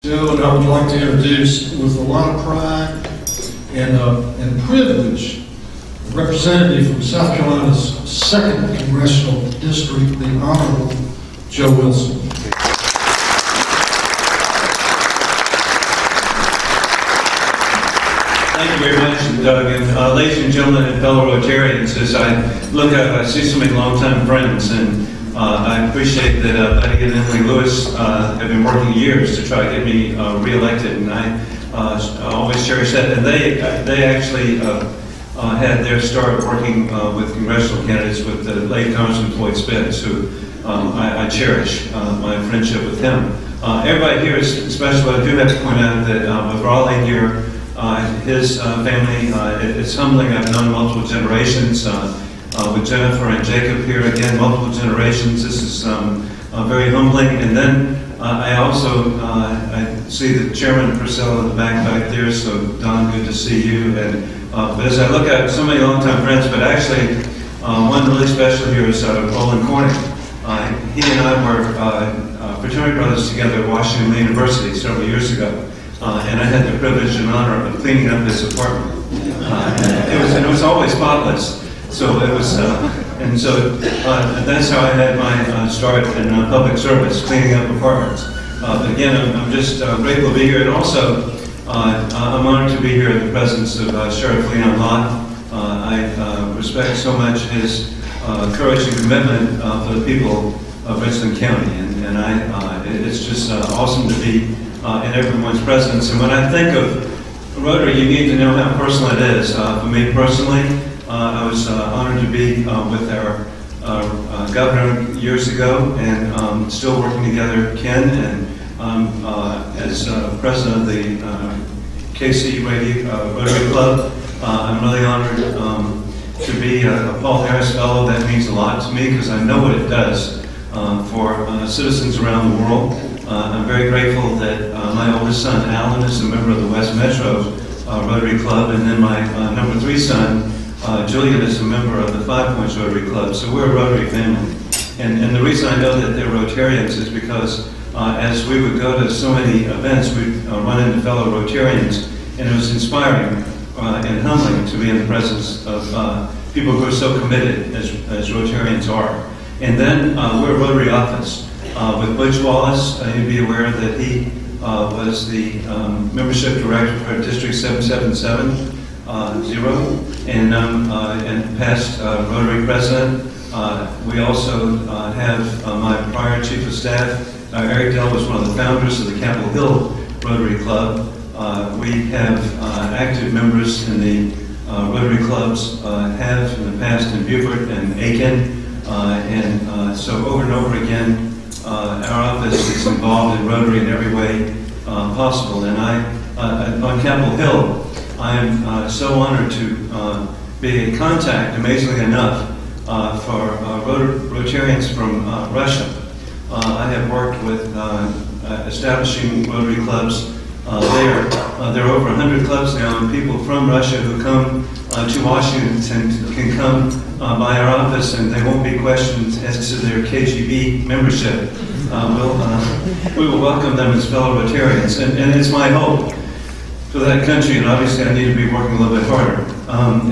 Joe, and I would like to introduce, with a lot of pride and privilege, a representative from South Carolina's 2nd Congressional District, the Honorable Joe Wilson. Thank you very much, Doug. And ladies and gentlemen and fellow Rotarians, as I look out, I see so many longtime friends, and I appreciate that Betty and Emily Lewis have been working years to try to get me re-elected, and I always cherish that. And they actually had their start working with congressional candidates with the late Congressman Floyd Spence, who I cherish my friendship with him. Everybody here is special. I do have to point out that with Raleigh here, his family, it's humbling. I've known multiple generations. With Jennifer and Jacob here, again, multiple generations. This is very humbling. And then I also I see the Chairman Purcell in the back there, so Don, good to see you. And but as I look at so many longtime friends, but actually one really special here is Roland Corning. He and I were fraternity brothers together at Washington University several years ago. And I had the privilege and honor of cleaning up his apartment. And it was always spotless. So it was, and so that's how I had my start in public service, cleaning up apartments. But again, I'm just grateful to be here, and also I'm honored to be here in the presence of Sheriff Leon Lott. I respect so much his courage and commitment for the people of Richland County, and it's just awesome to be in everyone's presence. And when I think of Rotary, you need to know how personal it is. For me personally, I was honored to be with our governor years ago, and still working together, Ken, and as president of the KC Rotary Club. I'm really honored to be a Paul Harris Fellow. That means a lot to me because I know what it does for citizens around the world. I'm very grateful that my oldest son, Alan, is a member of the West Metro Rotary Club, and then my number 3 son, Julian, is a member of the 5 Points Rotary Club. So we're a Rotary family. And the reason I know that they're Rotarians is because as we would go to so many events, we'd run into fellow Rotarians, and it was inspiring and humbling to be in the presence of people who are so committed as Rotarians are. And then we're a Rotary office. With Butch Wallace, you'd be aware that he was the membership director for District 777. And past Rotary president. We also have my prior chief of staff, Eric Dell, was one of the founders of the Capitol Hill Rotary Club. We have active members in the Rotary clubs, have in the past in Beaufort and Aiken, so over and over again, our office is involved in Rotary in every way possible. And on Capitol Hill, I am so honored to be in contact, amazingly enough, for Rotarians from Russia. I have worked with establishing Rotary clubs there. There are over 100 clubs now, and people from Russia who come to Washington can come by our office, and they won't be questioned as to their KGB membership. We will welcome them as fellow Rotarians, and it's my hope for that country, and obviously I need to be working a little bit harder.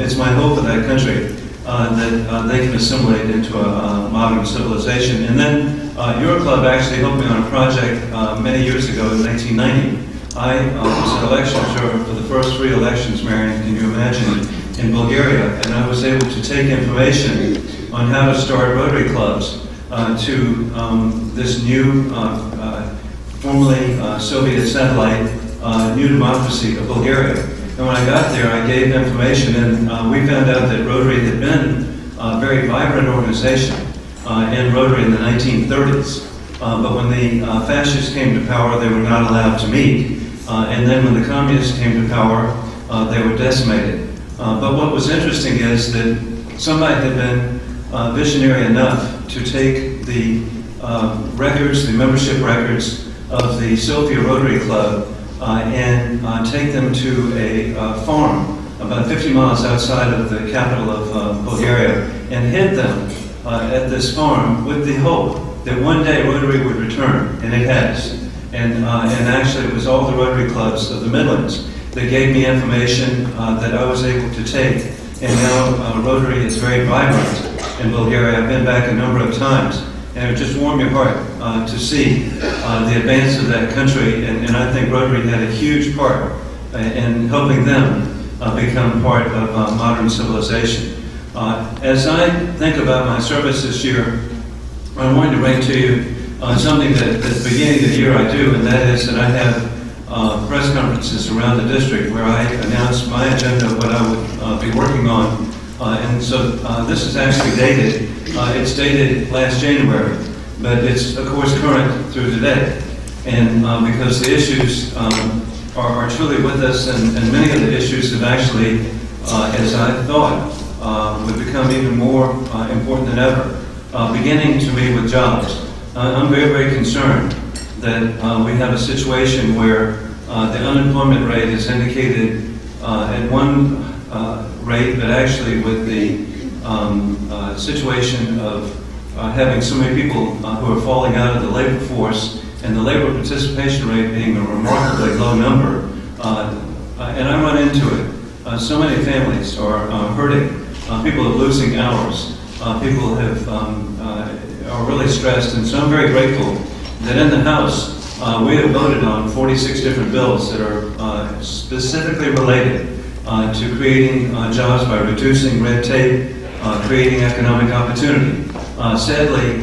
It's my hope for that country that they can assimilate into a modern civilization. And then your club actually helped me on a project many years ago in 1990. I was an election observer for the first 3 elections, Marion, can you imagine, in Bulgaria, and I was able to take information on how to start Rotary clubs to this new, formerly Soviet satellite, new democracy of Bulgaria. And when I got there, I gave information, and we found out that Rotary had been a very vibrant organization in Rotary in the 1930s. But when the fascists came to power, they were not allowed to meet. And then when the communists came to power, they were decimated. But what was interesting is that somebody had been visionary enough to take the records, the membership records of the Sofia Rotary Club, and take them to a farm about 50 miles outside of the capital of Bulgaria, and hid them at this farm with the hope that one day Rotary would return, and it has. and actually it was all the Rotary clubs of the Midlands that gave me information that I was able to take. And now Rotary is very vibrant in Bulgaria. I've been back a number of times, and it would just warm your heart to see the advance of that country. And I think Rotary had a huge part in helping them become part of modern civilization. As I think about my service this year, I wanted to bring to you something that at the beginning of the year I do, and that is that I have press conferences around the district where I announce my agenda, what I would be working on. And so this is actually dated. It's dated last January, but it's of course current through today. And because the issues are truly with us, and many of the issues have actually, as I thought, would become even more important than ever, beginning to me with jobs. I'm very, very concerned that we have a situation where the unemployment rate is indicated at one rate, but actually with the situation of having so many people who are falling out of the labor force and the labor participation rate being a remarkably low number, and I run into it. So many families are hurting. People are losing hours. People are really stressed, and so I'm very grateful that in the House we have voted on 46 different bills that are specifically related to creating jobs by reducing red tape, creating economic opportunity. Sadly,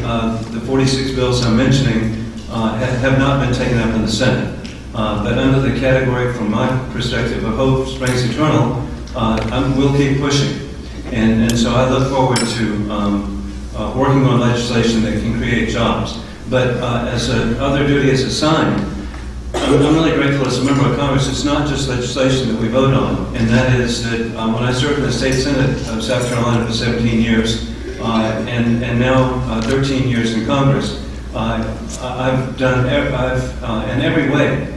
the 46 bills I'm mentioning have not been taken up in the Senate. But under the category, from my perspective, of hope springs eternal, we'll keep pushing. And so I look forward to working on legislation that can create jobs. But as another duty is assigned, I'm really grateful as a member of Congress. It's not just legislation that we vote on, and that is that when I served in the State Senate of South Carolina for 17 years, and now 13 years in Congress, I've in every way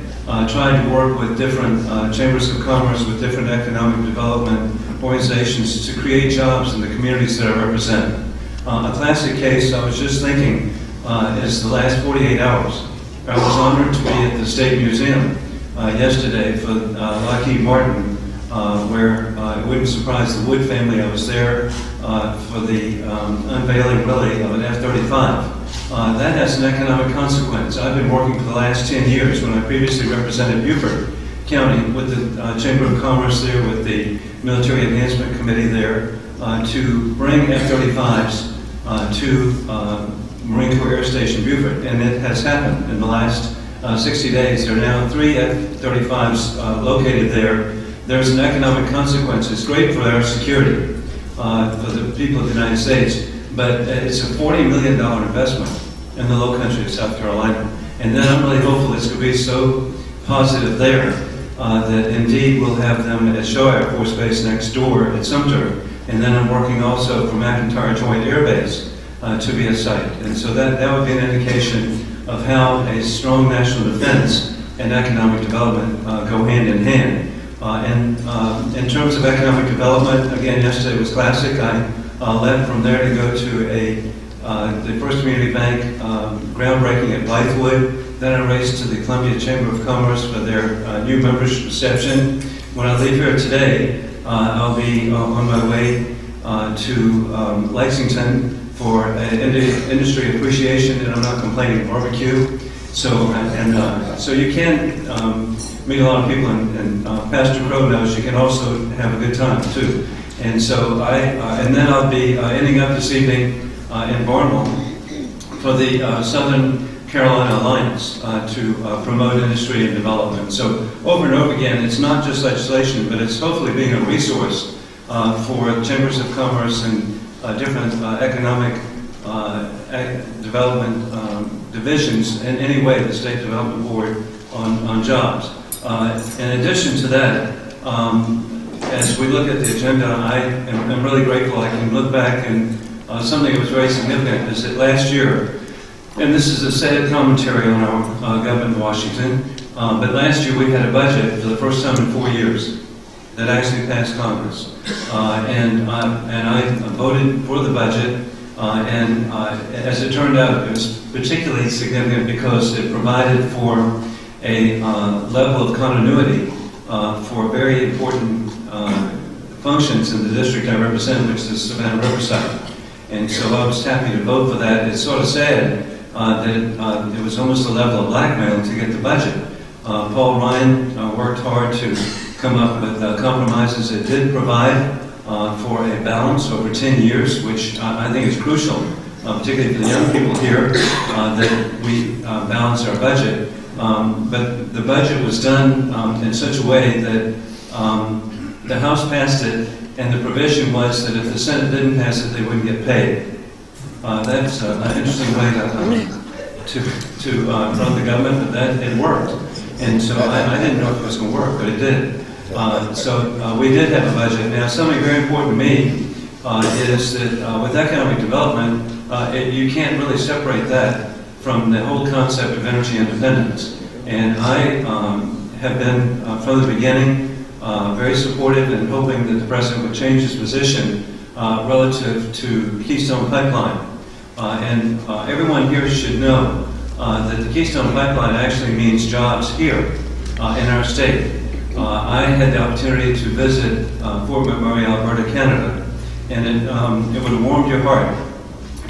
tried to work with different chambers of commerce, with different economic development organizations to create jobs in the communities that I represent. A classic case, I was just thinking, is the last 48 hours. I was honored to be at the State Museum yesterday for Lockheed Martin, where it wouldn't surprise the Wood family. I was there for the unveiling, really, of an F-35. That has an economic consequence. I've been working for the last 10 years, when I previously represented Beaufort County, with the Chamber of Commerce there, with the Military Advancement Committee there, to bring F-35s to Marine Corps Air Station Beaufort, and it has happened in the last 60 days. There are now 3 F-35s located there. There's an economic consequence. It's great for our security, for the people of the United States, but it's a $40 million investment in the low country of South Carolina. And then I'm really hopeful this could be so positive there that indeed we'll have them at Shaw Air Force Base next door at Sumter. And then I'm working also for McIntyre Joint Air Base to be a site. And so that would be an indication of how a strong national defense and economic development go hand in hand. And in terms of economic development, again, yesterday was classic. I left from there to go to the First Community Bank groundbreaking at Blythewood. Then I raced to the Columbia Chamber of Commerce for their new members reception. When I leave here today, I'll be on my way to Lexington for industry appreciation, and I'm not complaining, barbecue. So you can meet a lot of people, and Pastor Crow knows you can also have a good time too. And so and then I'll be ending up this evening in Barnwell for the Southern Carolina Alliance to promote industry and development. So over and over again, it's not just legislation, but it's hopefully being a resource for chambers of commerce and different economic development divisions in any way, the State Development Board on jobs. In addition to that, as we look at the agenda, I'm really grateful I can look back, and something that was very significant is that last year, and this is a sad commentary on our government in Washington, but last year we had a budget for the first time in 4 years that actually passed Congress. And I voted for the budget, As it turned out, it was particularly significant because it provided for a level of continuity for very important functions in the district I represent, which is Savannah Riverside. And so I was happy to vote for that. It's sort of sad that it was almost a level of blackmail to get the budget. Paul Ryan worked hard to come up with compromises that did provide for a balance over 10 years, which I think is crucial, particularly for the young people here, that we balance our budget. But the budget was done in such a way that the House passed it, and the provision was that if the Senate didn't pass it, they wouldn't get paid. That's an interesting way to run the government, but that it worked. And so I didn't know if it was going to work, but it did. So we did have a budget. Now, something very important to me is that with economic development, you can't really separate that from the whole concept of energy independence. And I have been, from the beginning, very supportive and hoping that the President would change his position relative to Keystone Pipeline. Everyone here should know that the Keystone Pipeline actually means jobs here in our state. I had the opportunity to visit Fort McMurray, Alberta, Canada, and it would have warmed your heart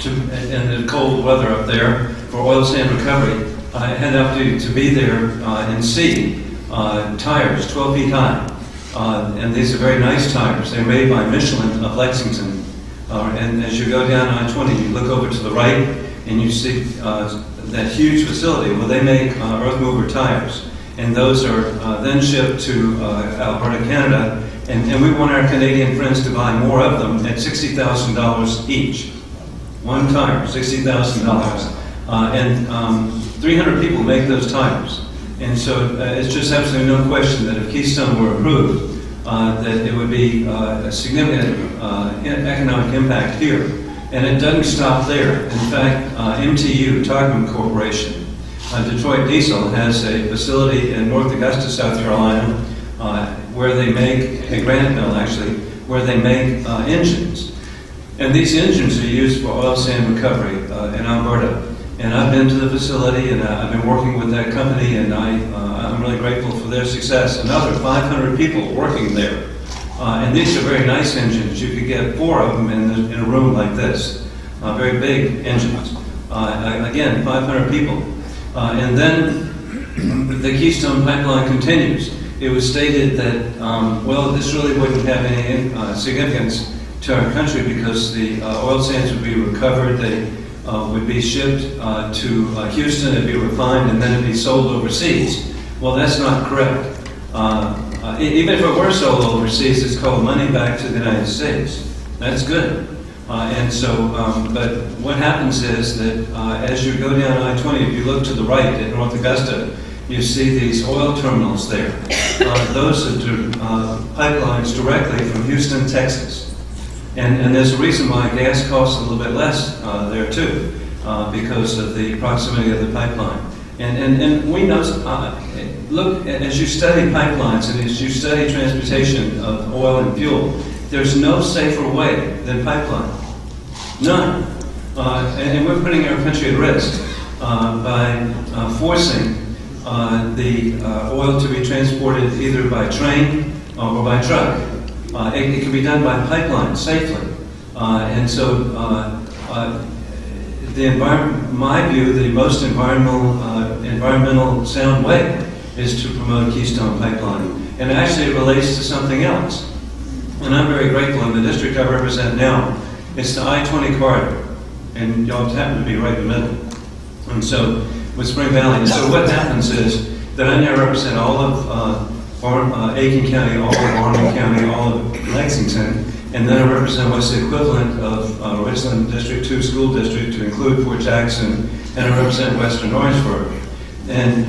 in the cold weather up there for oil sand recovery. I had the opportunity to be there and see tires 12 feet high. And these are very nice tires. They're made by Michelin of Lexington. And as you go down I-20, you look over to the right and you see that huge facility where they make earth mover tires. And those are then shipped to Alberta, Canada. And we want our Canadian friends to buy more of them at $60,000 each. One tire, $60,000. And 300 people make those tires. And so it's just absolutely no question that if Keystone were approved, that it would be a significant economic impact here. And it doesn't stop there. In fact, MTU, Targum Corporation, Detroit Diesel has a facility in North Augusta, South Carolina, where they make, in Graniteville actually, where they make engines. And these engines are used for oil sand recovery in Alberta. And I've been to the facility, and I've been working with that company, and I'm really grateful for their success. Another 500 people working there. And these are very nice engines. You could get 4 of them in a room like this. Very big engines. Again, 500 people. And then the Keystone Pipeline continues. It was stated that, well, this really wouldn't have any significance to our country because the oil sands would be recovered. They would be shipped to Houston, it'd be refined, and then it'd be sold overseas. Well, that's not correct. Even if it were sold overseas, it's called money back to the United States. That's good. And so, but what happens is that as you go down I-20, if you look to the right at North Augusta, you see these oil terminals there. Those are pipelines directly from Houston, Texas. And there's a reason why gas costs a little bit less there too, because of the proximity of the pipeline. And we know, look, as you study pipelines and as you study transportation of oil and fuel, there's no safer way than pipeline. None. And we're putting our country at risk by forcing the oil to be transported either by train or by truck. It can be done by pipeline safely. And so the environment, my view, the most environmental sound way is to promote Keystone Pipeline. And actually it relates to something else. And I'm very grateful in the district I represent now. It's the I-20 corridor. And y'all happen to be right in the middle. And so with Spring Valley. So what happens is that I now represent all of Aiken County, all of Arnold County, all of Lexington, and then I represent what's the equivalent of Richland District 2 School District to include Fort Jackson, and I represent Western Orangeburg. And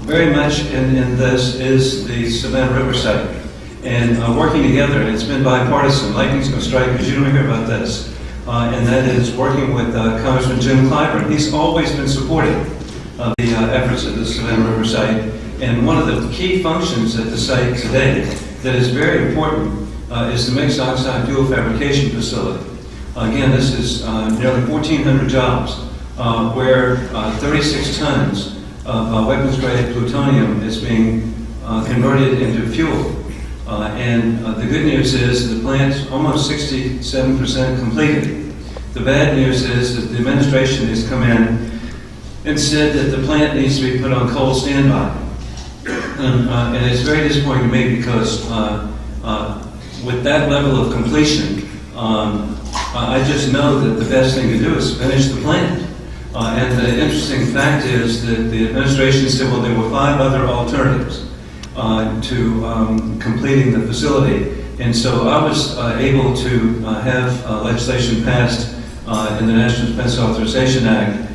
very much in this is the Savannah Riverside. And working together, and it's been bipartisan. Lightning's going to strike because you don't hear about this. And that is working with Congressman Jim Clyburn. He's always been supportive of the efforts of the Savannah Riverside. And one of the key functions at the site today that is very important is the mixed oxide fuel fabrication facility. Again, this is nearly 1,400 jobs where 36 tons of weapons-grade plutonium is being converted into fuel. And the good news is the plant's almost 67% completed. The bad news is that the administration has come in and said that the plant needs to be put on cold standby. And it's very disappointing to me because with that level of completion, I just know that the best thing to do is finish the plant. And the interesting fact is that the administration said, well, there were 5 other alternatives to completing the facility. And so I was able to have legislation passed in the National Defense Authorization Act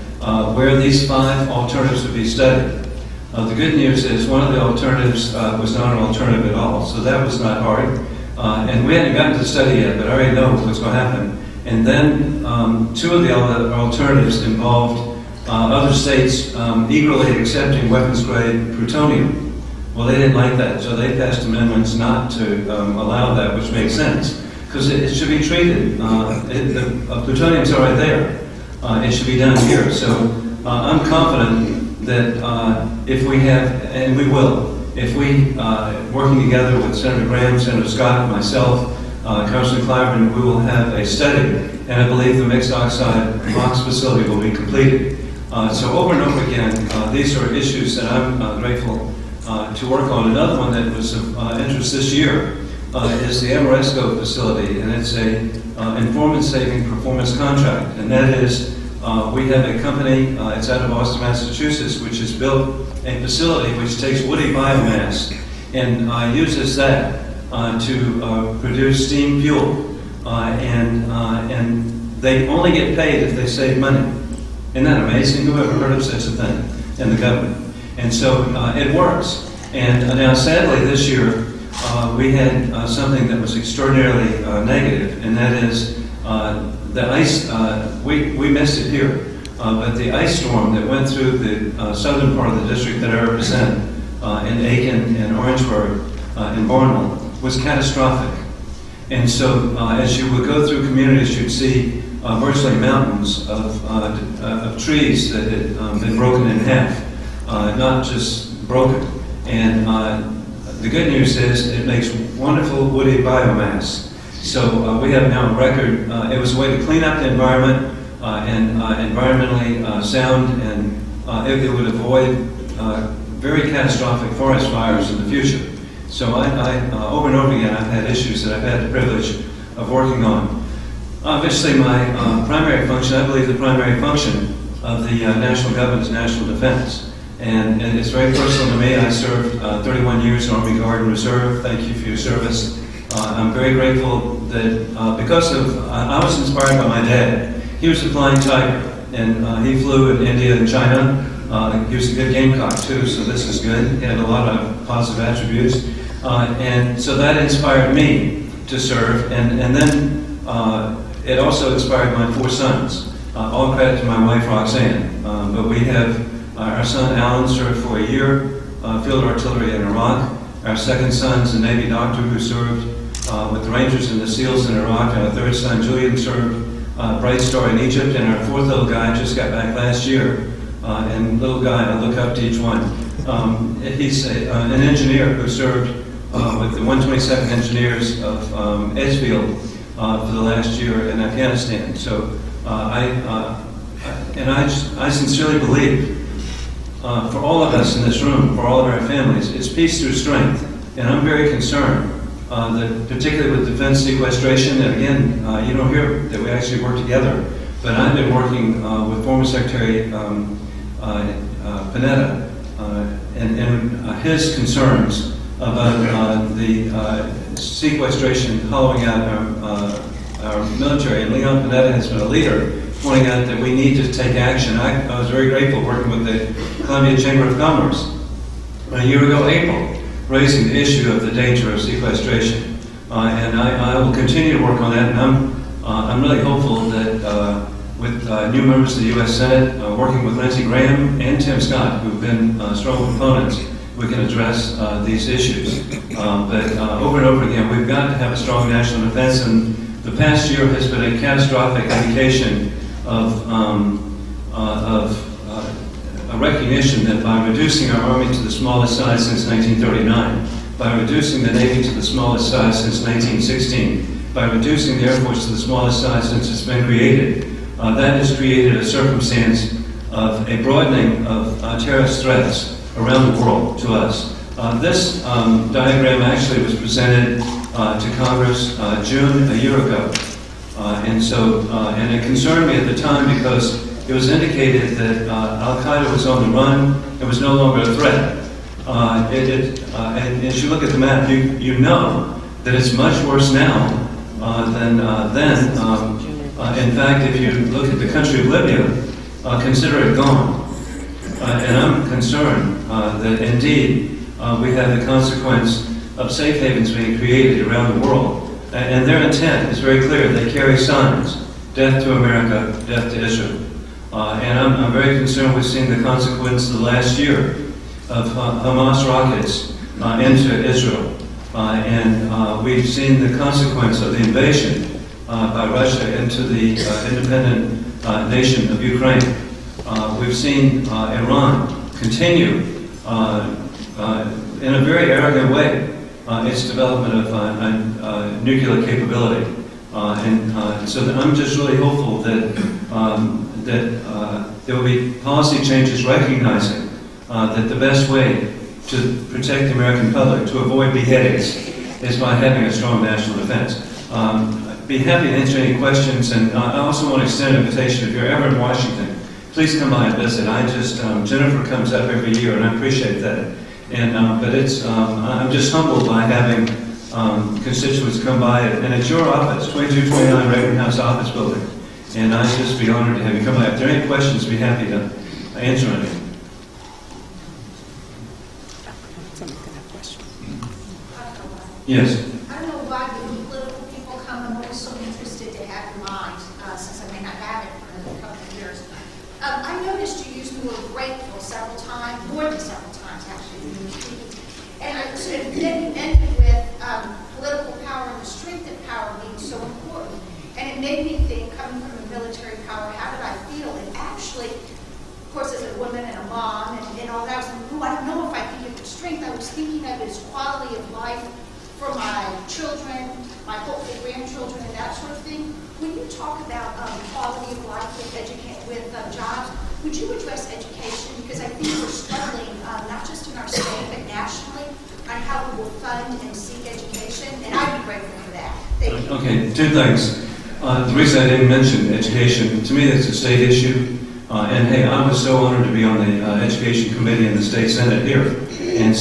where these 5 alternatives would be studied. The good news is one of the alternatives was not an alternative at all, so that was not hard. And we hadn't gotten to the study yet, but I already know what's going to happen. And then 2 of the other alternatives involved other states eagerly accepting weapons-grade plutonium. Well, they didn't like that, so they passed amendments not to allow that, which makes sense, because it should be treated. The plutonium's already there. It should be done here. So I'm confident that if we have, and we will, if we, working together with Senator Graham, Senator Scott, myself, Congressman Clyburn, we will have a study, and I believe the mixed oxide box facility will be completed. So over and over again, these are issues that I'm grateful to work on. Another one that was of interest this year is the Amoresco facility, and it's a informant-saving performance contract, and that is we have a company, it's out of Boston, Massachusetts, which has built a facility which takes woody biomass and uses that to produce steam fuel, and they only get paid if they save money. Isn't that amazing? Who ever heard of such a thing in the government? And so it works. And now sadly this year we had something that was extraordinarily negative, and that is the ice, we missed it here, but the ice storm that went through the southern part of the district that I represent in Aiken and Orangeburg and Barnwell was catastrophic. And so as you would go through communities, you'd see virtually mountains of trees that had been broken in half, not just broken. And the good news is it makes wonderful woody biomass. So we have now a record. It was a way to clean up the environment and environmentally sound, and it would avoid very catastrophic forest fires in the future. So I over and over again, I've had issues that I've had the privilege of working on. Obviously, my primary function, I believe the primary function of the national government is national defense. And it's very personal to me. I served 31 years in Army Guard and Reserve. Thank you for your service. I'm very grateful that because of, I was inspired by my dad. He was a flying tiger, and he flew in India and China. He was a good gamecock too, so this is good. He had a lot of positive attributes. And so that inspired me to serve, and then it also inspired my 4 sons. All credit to my wife, Roxanne. But we have our son, Alan, served for a year, field artillery in Iraq. Our second son is a Navy doctor who served with the Rangers and the SEALs in Iraq. Our third son, Julian, served Bright Star in Egypt. And our 4th little guy just got back last year. And little guy, I look up to each one. He's an engineer who served with the 127th Engineers of Edgefield for the last year in Afghanistan. So I sincerely believe for all of us in this room, for all of our families, it's peace through strength. And I'm very concerned that particularly with defense sequestration, and again, you don't hear that we actually work together, but I've been working with former Secretary Panetta and his concerns about the sequestration hollowing out our military. And Leon Panetta has been a leader pointing out that we need to take action. I was very grateful working with the Columbia Chamber of Commerce a year ago, April, raising the issue of the danger of sequestration. And I will continue to work on that, and I'm really hopeful that with new members of the U.S. Senate, working with Lindsey Graham and Tim Scott, who've been strong proponents, we can address these issues. But over and over again, we've got to have a strong national defense, and The past year has been a catastrophic indication of a recognition that by reducing our Army to the smallest size since 1939, by reducing the Navy to the smallest size since 1916, by reducing the Air Force to the smallest size since it's been created, that has created a circumstance of a broadening of terrorist threats around the world to us. This diagram actually was presented to Congress June a year ago. And it concerned me at the time because it was indicated that Al-Qaeda was on the run and was no longer a threat. And as you look at the map, you know that it's much worse now than then. In fact, if you look at the country of Libya, consider it gone. And I'm concerned that indeed we have the consequence of safe havens being created around the world. And their intent is very clear. They carry signs: death to America, death to Israel. And I'm very concerned with seeing the consequence of the last year of Hamas rockets into Israel. And we've seen the consequence of the invasion by Russia into the independent nation of Ukraine. We've seen Iran continue in a very arrogant way its development of nuclear capability. And so that I'm just really hopeful that there will be policy changes recognizing that the best way to protect the American public, to avoid beheadings, is by having a strong national defense. I'd be happy to answer any questions, and I also want to extend an invitation. If you're ever in Washington, please come by and visit. Jennifer comes up every year, and I appreciate that. And but I'm just humbled by having constituents come by, and it's your office, 2229 Reagan House office building. And I'd just be honored to have you come by. If there are any questions, I'd be happy to answer any. Someone can have questions. Yes. I don't know why the political people come. I'm always so interested to have your mind, since I may not have it for another couple of years. I noticed you used the word grateful several times, more than several times actually. And I sort of then ended with political power and the strength of power being so important. And it made me think, coming from a military power, how did I feel? And actually, of course, as a woman and a mom and all that, I was like, I don't know if I think of the strength. I was thinking of it as quality of life for my children, my hopeful grandchildren, and that sort of thing. When you talk about quality of life with jobs, would you address education? Because I think we're struggling, not just in our state, but nationally, on how we will fund and seek education, and I'd be grateful for that. Thank you. Okay, two things. The reason I didn't mention education, to me that's a state issue. And hey, I was so honored to be on the Education Committee in the State Senate here. And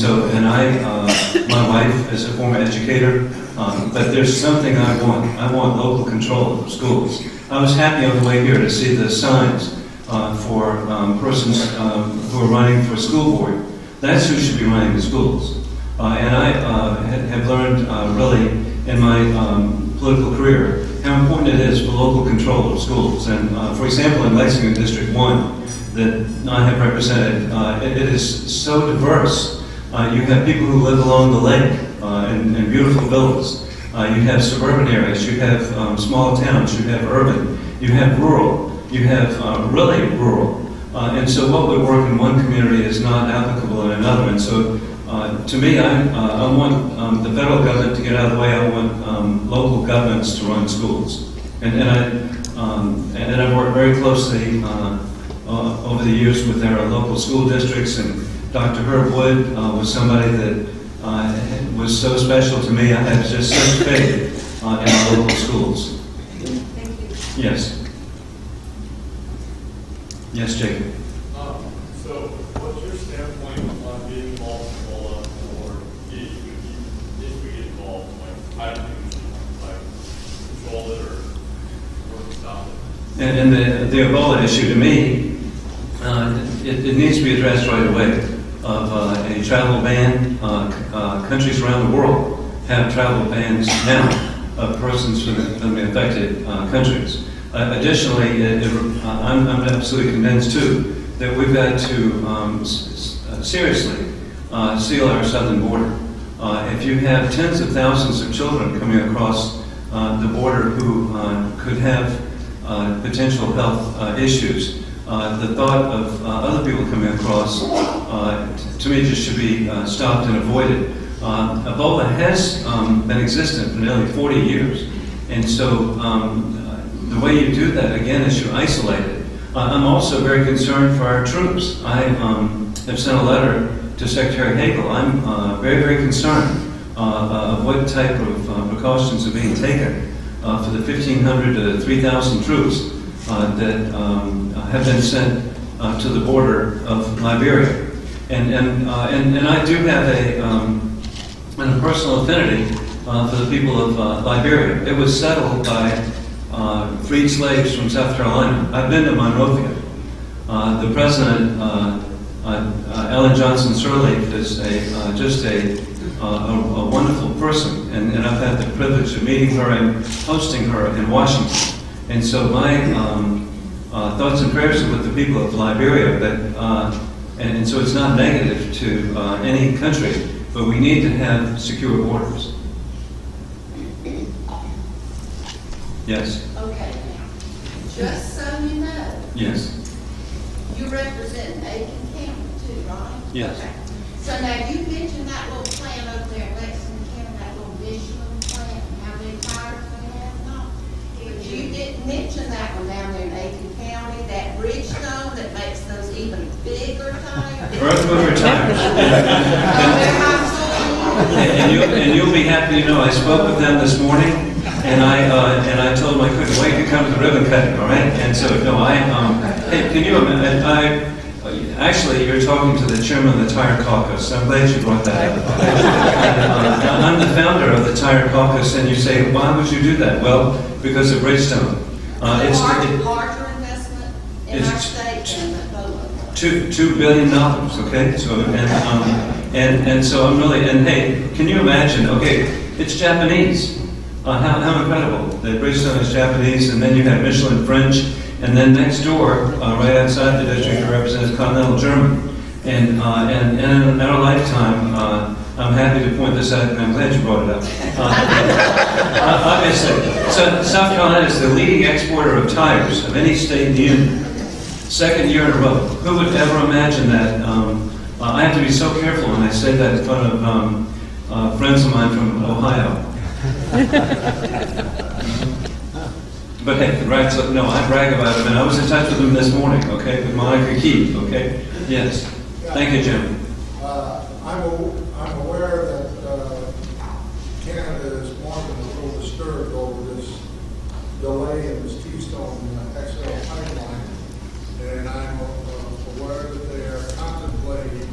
my wife is a former educator, but there's something I want. I want local control of schools. I was happy on the way here to see the signs for persons who are running for school board. That's who should be running the schools. And I have learned really in my political career how important it is for local control of schools. And for example, in Lexington District 1 that I have represented, it is so diverse. You have people who live along the lake in beautiful villas. You have suburban areas, you have small towns, you have urban, you have rural, you have really rural. And so what would work in one community is not applicable in another. And so to me, I want the federal government to get out of the way. I want local governments to run schools. And I've worked very closely over the years with our local school districts, and Dr. Herb Wood was somebody that was so special to me. I had just such faith in our local schools. Thank you. Yes. Yes, Jacob. So, what's your standpoint on being involved in Ebola, or if we get involved, like how do you control it or stop it? And the Ebola issue, to me, it needs to be addressed right away. Of a travel ban, countries around the world have travel bans now of persons from the affected countries. Additionally, I'm absolutely convinced too that we've got to seriously seal our southern border. If you have tens of thousands of children coming across the border who could have potential health issues. The thought of other people coming across, to me, just should be stopped and avoided. Ebola has been existent for nearly 40 years, and so the way you do that, again, is you isolate it. I'm also very concerned for our troops. I have sent a letter to Secretary Hagel. I'm very, very concerned of what type of precautions are being taken for the 1,500 to 3,000 troops that have been sent to the border of Liberia. And I do have a personal affinity for the people of Liberia. It was settled by freed slaves from South Carolina. I've been to Monrovia. The president, Ellen Johnson Sirleaf, is just a wonderful person, and I've had the privilege of meeting her and hosting her in Washington. And so my thoughts and prayers are with the people of Liberia, and so it's not negative to any country, but we need to have secure borders. Yes? Okay, now, just so you know, Yes. you represent Aiken County too, right? Yes. Okay. So now, you mentioned that little plant over there in Lexington County, that little Michelin plant, and how many tires they have and all. But you didn't mention that one down there in Aiken County, that Bridgestone that makes those even bigger tires. Earth mover tires. And you'll be happy to know I spoke with them this morning, and I told them I couldn't wait to come to the ribbon cutting. All right, and so no, hey, can you imagine? Actually, you're talking to the chairman of the Tire Caucus. I'm glad you brought that up. And, I'm the founder of the Tire Caucus, and you say, why would you do that? Well, because of Bridgestone. It's larger investment in our state than the Ebola. $2 billion, okay? So, and so I'm really, and hey, can you imagine, okay, it's Japanese. How incredible that Bridgestone is Japanese, and then you have Michelin French, and then next door, right outside the district, it represents Continental German. And in our lifetime, I'm happy to point this out, and I'm glad you brought it up. Obviously, so South Carolina is the leading exporter of tires of any state in the Union. Second year in a row. Who would ever imagine that? I have to be so careful when I say that in front of friends of mine from Ohio. But hey, congrats, no, I brag about him, and I was in touch with him this morning, okay, with Monica Keith, okay? Yes. Thank you, Jim. I'm aware that Canada is wanting a little disturbed over this delay in this Keystone XL pipeline, and I'm aware that they are contemplating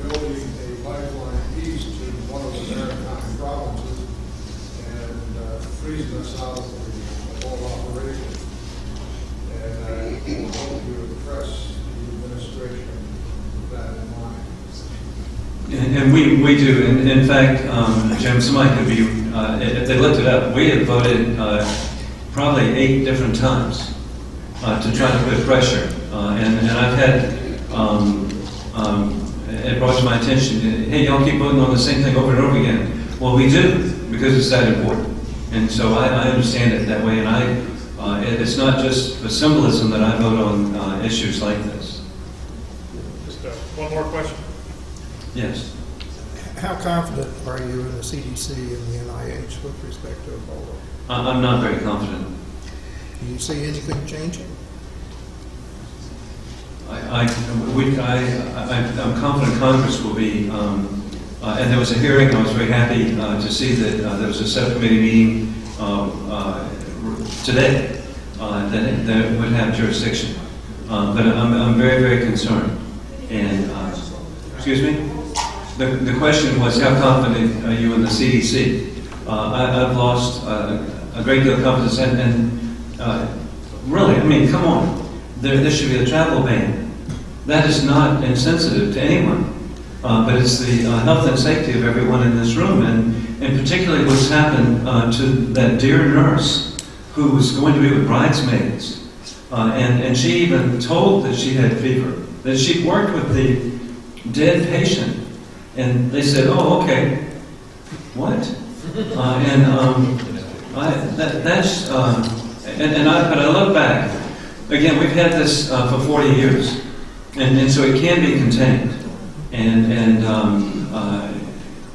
building a pipeline east to one of the maritime provinces and freezing us out of the whole operation. And I hope you impress the administration with that in mind. And we do. In fact, Jim, somebody could be, if they looked it up, we have voted probably 8 different times to try to put pressure. And I've had, it brought to my attention, hey, y'all keep voting on the same thing over and over again. Well, we do, because it's that important. And so I understand it that way, and it's not just for symbolism that I vote on issues like this. Just one more question. Yes. How confident are you in the CDC and the NIH with respect to Ebola? I'm not very confident. Do you see anything changing? I'm confident Congress will be, and there was a hearing. I was very happy to see that there was a subcommittee meeting today that would have jurisdiction. But I'm very, very concerned. And, excuse me? The question was, how confident are you in the CDC? I've lost a great deal of confidence, and really, I mean, come on. There should be a travel ban. That is not insensitive to anyone, but it's the health and safety of everyone in this room, and particularly what's happened to that dear nurse who was going to be with bridesmaids, and she even told that she had fever, that she worked with the dead patient, and they said, oh, okay, what? But I look back, again, we've had this for 40 years, and so it can be contained, and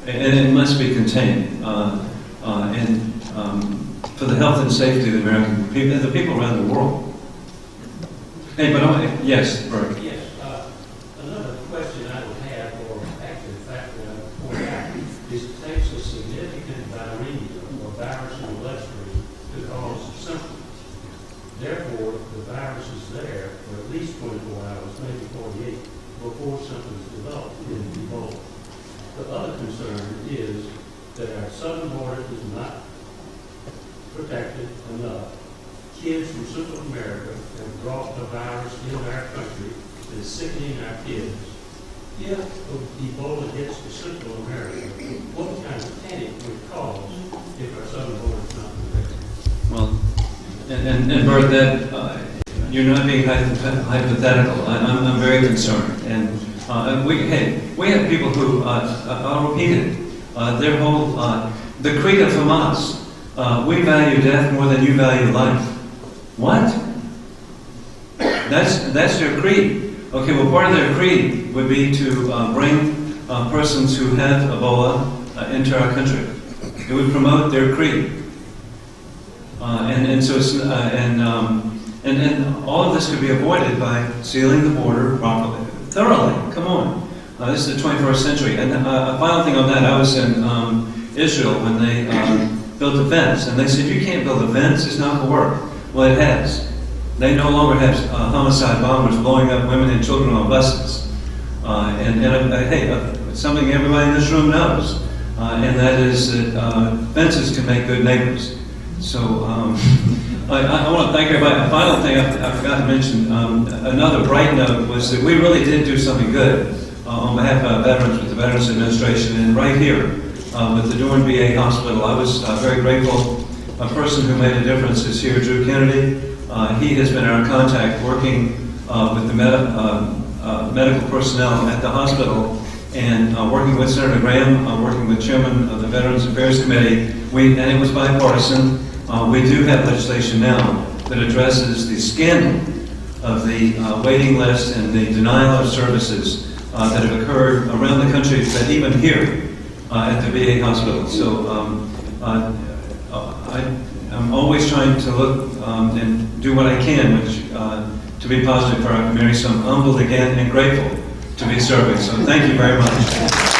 it must be contained, for the health and safety of the American people, the people around the world. Hey, but yes, Bert. Yes, another question I would have, or actually the fact that I would point out, is it takes a significant viremia or virus in the bloodstream to cause symptoms. Therefore, the virus is there for at least 24 hours, maybe 48, before symptoms develop in Ebola. The other concern is that our southern border is not protected enough. Kids from Central America have brought the virus into our country and is sickening our kids. If Ebola gets to Central America, what kind of panic would it cause if our southern border is not protected? Well, and Bert, that you're not being hypothetical. I'm very concerned, and we have people who I'll repeat it. Their whole the creed of Hamas. We value death more than you value life. What? That's their creed. Okay, well, part of their creed would be to bring persons who have Ebola into our country. It would promote their creed. And so it's, and all of this could be avoided by sealing the border properly, thoroughly. Come on, this is the 21st century. And a final thing on that: I was in Israel when they built a fence, and they said you can't build a fence; it's not going to work. Well, it has. They no longer have homicide bombers blowing up women and children on buses. Hey, something everybody in this room knows, and that is that fences can make good neighbors. So I want to thank everybody. A final thing I forgot to mention, another bright note was that we really did do something good on behalf of veterans with the Veterans Administration, and right here with the Durham VA Hospital. I was very grateful. A person who made a difference is here, Drew Kennedy. He has been our contact working with the medical personnel at the hospital, and working with Senator Graham, working with Chairman of the Veterans Affairs Committee. And it was bipartisan. We do have legislation now that addresses the scandal of the waiting list and the denial of services that have occurred around the country, but even here at the VA hospital. So I'm always trying to look and do what I can, which to be positive for our community. So I'm humbled again and grateful to be serving. So thank you very much.